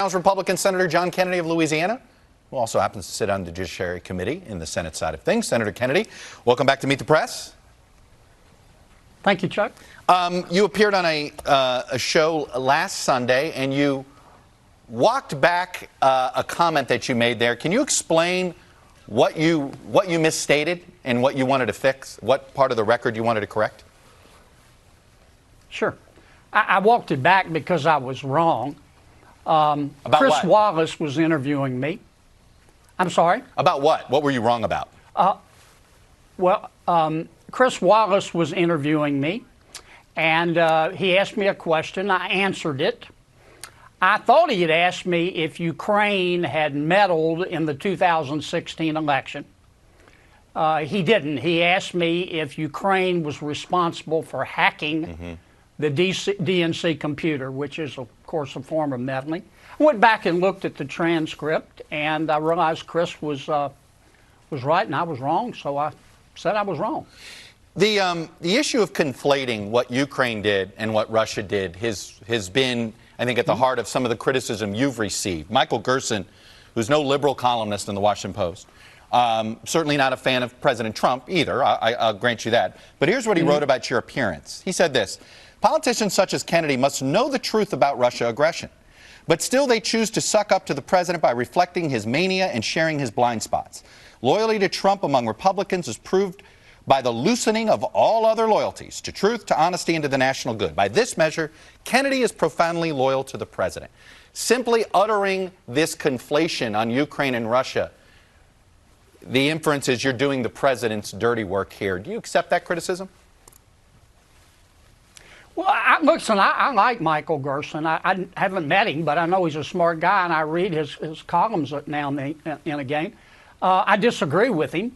House Republican Senator John Kennedy of Louisiana, who also happens to sit on the Judiciary Committee in the Senate side of things. Senator Kennedy, welcome back to Meet the Press. Thank you, Chuck. You appeared on a show last Sunday, and you walked back a comment that you made there. Can you explain what you misstated and what you wanted to fix? What part of the record you wanted to correct? Sure. I walked it back because I was wrong. About Chris what? Wallace was interviewing me. I'm sorry? About what? What were you wrong about? Chris Wallace was interviewing me, and he asked me a question. I answered it. I thought he had asked me if Ukraine had meddled in the 2016 election. He didn't. He asked me if Ukraine was responsible for hacking the DNC computer, which is, of course, a form of meddling. I went back and looked at the transcript, and I realized Chris was right and I was wrong, so I said I was wrong. The issue of conflating what Ukraine did and what Russia did has been, I think, at the heart of some of the criticism you've received. Michael Gerson, who's no liberal columnist in the Washington Post, certainly not a fan of President Trump either, I'll grant you that. But here's what he wrote about your appearance. He said this: politicians such as Kennedy must know the truth about Russia aggression, but still they choose to suck up to the president by reflecting his mania and sharing his blind spots. Loyalty to Trump among Republicans is proved by the loosening of all other loyalties to truth, to honesty, and to the national good. By this measure, Kennedy is profoundly loyal to the president. Simply uttering this conflation on Ukraine and Russia, the inference is you're doing the president's dirty work here. Do you accept that criticism? Well, listen, I like Michael Gerson. I haven't met him, but I know he's a smart guy, and I read his columns now and again. I disagree with him.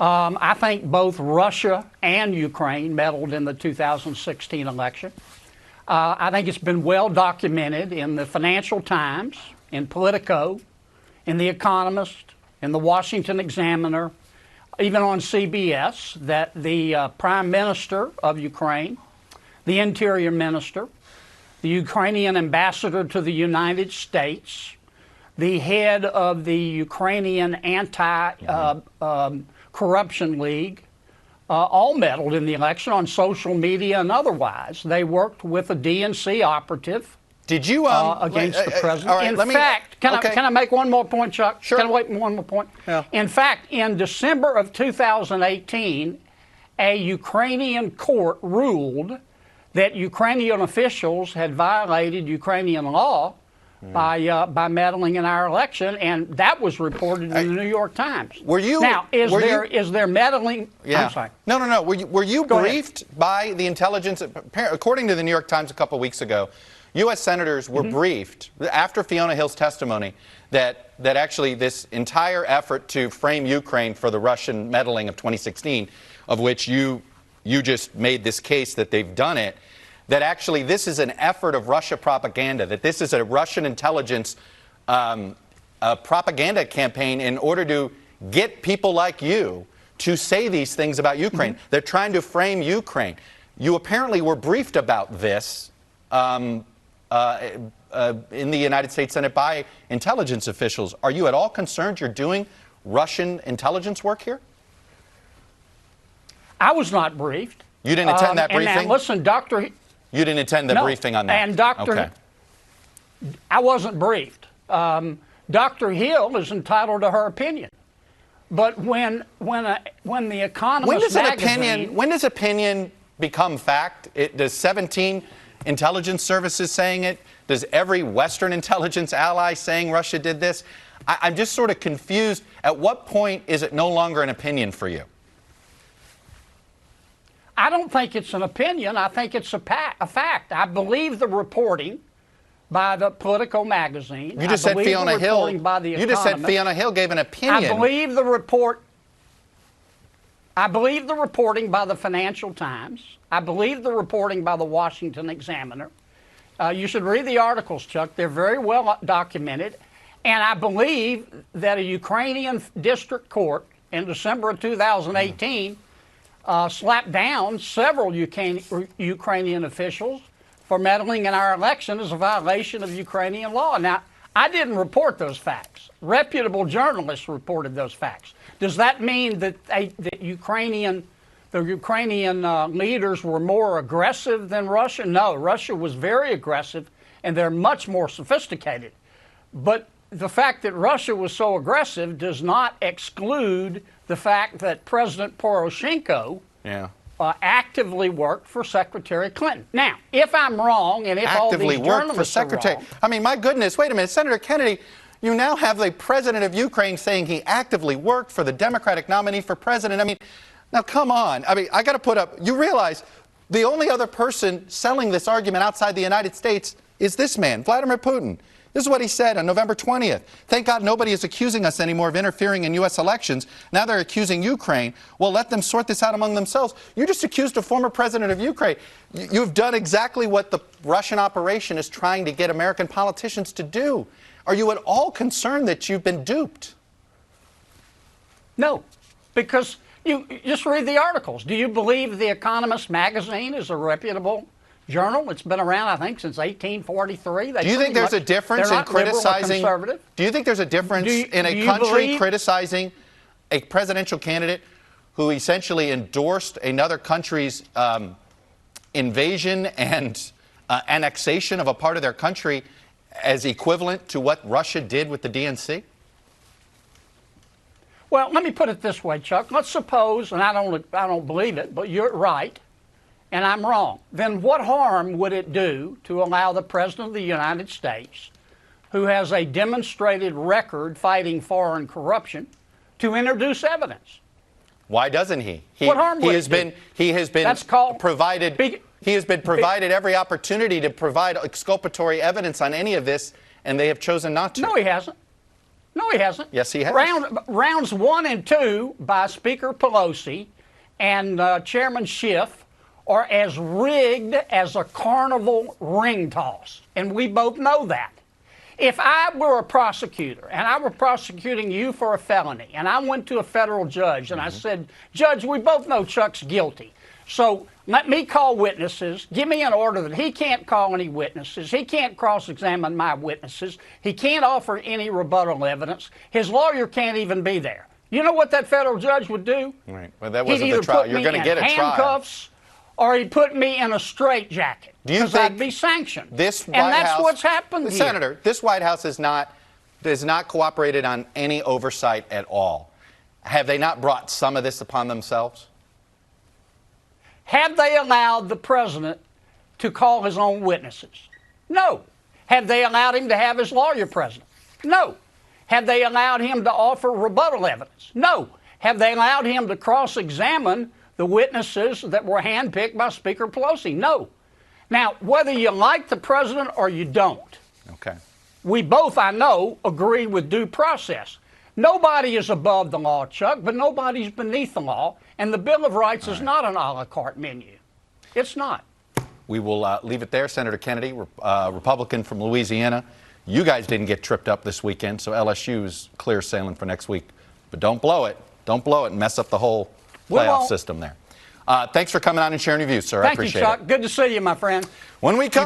I think both Russia and Ukraine meddled in the 2016 election. I think it's been well documented in the Financial Times, in Politico, in The Economist, in the Washington Examiner, even on CBS, that the Prime Minister of Ukraine, the Interior Minister, the Ukrainian Ambassador to the United States, the head of the Ukrainian Anti-Corruption League, all meddled in the election on social media and otherwise. They worked with a DNC operative. Did you against the president? All right, in fact, can I make one more point, Chuck? Sure. Can I make one more point? Yeah. In fact, in December of 2018, a Ukrainian court ruled that Ukrainian officials had violated Ukrainian law by meddling in our election, and that was reported in the New York Times. Were you now? Is there meddling? Yeah. I'm sorry. No. Were you Go briefed by the intelligence? According to the New York Times a couple of weeks ago, U.S. senators were briefed after Fiona Hill's testimony that actually this entire effort to frame Ukraine for the Russian meddling of 2016, of which you just made this case that they've done it, that actually this is an effort of Russia propaganda, that this is a Russian intelligence propaganda campaign in order to get people like you to say these things about Ukraine. They're trying to frame Ukraine. You apparently were briefed about this in the United States Senate by intelligence officials. Are you at all concerned you're doing Russian intelligence work here? I was not briefed. You didn't attend that briefing? And listen, You didn't attend the briefing on that? And I wasn't briefed. Dr. Hill is entitled to her opinion. But when the Economist magazine... When does opinion become fact? Does 17 intelligence services saying it? Does every Western intelligence ally saying Russia did this? I'm just sort of confused. At what point is it no longer an opinion for you? I don't think it's an opinion. I think it's a fact. I believe the reporting by the Politico magazine. You just said Fiona Hill. You just said Fiona Hill gave an opinion. I believe the reporting by the Financial Times. I believe the reporting by the Washington Examiner. You should read the articles, Chuck. They're very well documented. And I believe that a Ukrainian district court in December of 2018 slapped down several Ukrainian officials for meddling in our election as a violation of Ukrainian law. Now, I didn't report those facts. Reputable journalists reported those facts. Does that mean that the Ukrainian leaders were more aggressive than Russia? No, Russia was very aggressive, and they're much more sophisticated. But the fact that Russia was so aggressive does not exclude the fact that President Poroshenko actively worked for Secretary Clinton. Now, if I'm wrong, and if all these journalists are wrong, I mean, my goodness, wait a minute, Senator Kennedy, you now have the president of Ukraine saying he actively worked for the Democratic nominee for president. I mean, now come on. I mean, I got to put up, you realize the only other person selling this argument outside the United States is this man, Vladimir Putin. This is what he said on November 20th. Thank God nobody is accusing us anymore of interfering in U.S. elections. Now they're accusing Ukraine. Well, let them sort this out among themselves. You just accused a former president of Ukraine. You've done exactly what the Russian operation is trying to get American politicians to do. Are you at all concerned that you've been duped? No, because you just read the articles. Do you believe The Economist magazine is a reputable journal? It's been around, I think, since 1843. Do you think there's a difference in criticizing? Do you think there's a difference in a country criticizing a presidential candidate who essentially endorsed another country's invasion and annexation of a part of their country as equivalent to what Russia did with the DNC? Well, let me put it this way, Chuck. Let's suppose, and I don't believe it, but you're right, and I'm wrong. Then what harm would it do to allow the President of the United States, who has a demonstrated record fighting foreign corruption, to introduce evidence? Why doesn't he? What harm would it do? He has been provided every opportunity to provide exculpatory evidence on any of this, and they have chosen not to. No, he hasn't. No, he hasn't. Yes, he has. Rounds 1 and 2 by Speaker Pelosi and Chairman Schiff are as rigged as a carnival ring toss, and we both know that. If I were a prosecutor and I were prosecuting you for a felony and I went to a federal judge and I said, Judge, we both know Chuck's guilty, so let me call witnesses. Give me an order that he can't call any witnesses. He can't cross-examine my witnesses. He can't offer any rebuttal evidence. His lawyer can't even be there. You know what that federal judge would do? Right. Well, that wasn't the trial. You're going to get a trial. Handcuffs, or he'd put me in a straitjacket because I'd be sanctioned. And that's what's happened here. Senator, this White House has not cooperated on any oversight at all. Have they not brought some of this upon themselves? Have they allowed the president to call his own witnesses? No. Have they allowed him to have his lawyer present? No. Have they allowed him to offer rebuttal evidence? No. Have they allowed him to cross-examine the witnesses that were handpicked by Speaker Pelosi? No. Now, whether you like the president or you don't, we both, I know, agree with due process. Nobody is above the law, Chuck, but nobody's beneath the law, and the Bill of Rights is not an a la carte menu. It's not. We will leave it there. Senator Kennedy, Republican from Louisiana. You guys didn't get tripped up this weekend, so LSU is clear sailing for next week. But don't blow it. Don't blow it and mess up the whole playoff system there. Thanks for coming on and sharing your views, sir. I appreciate it. Thank you, Chuck. Good to see you, my friend. When we come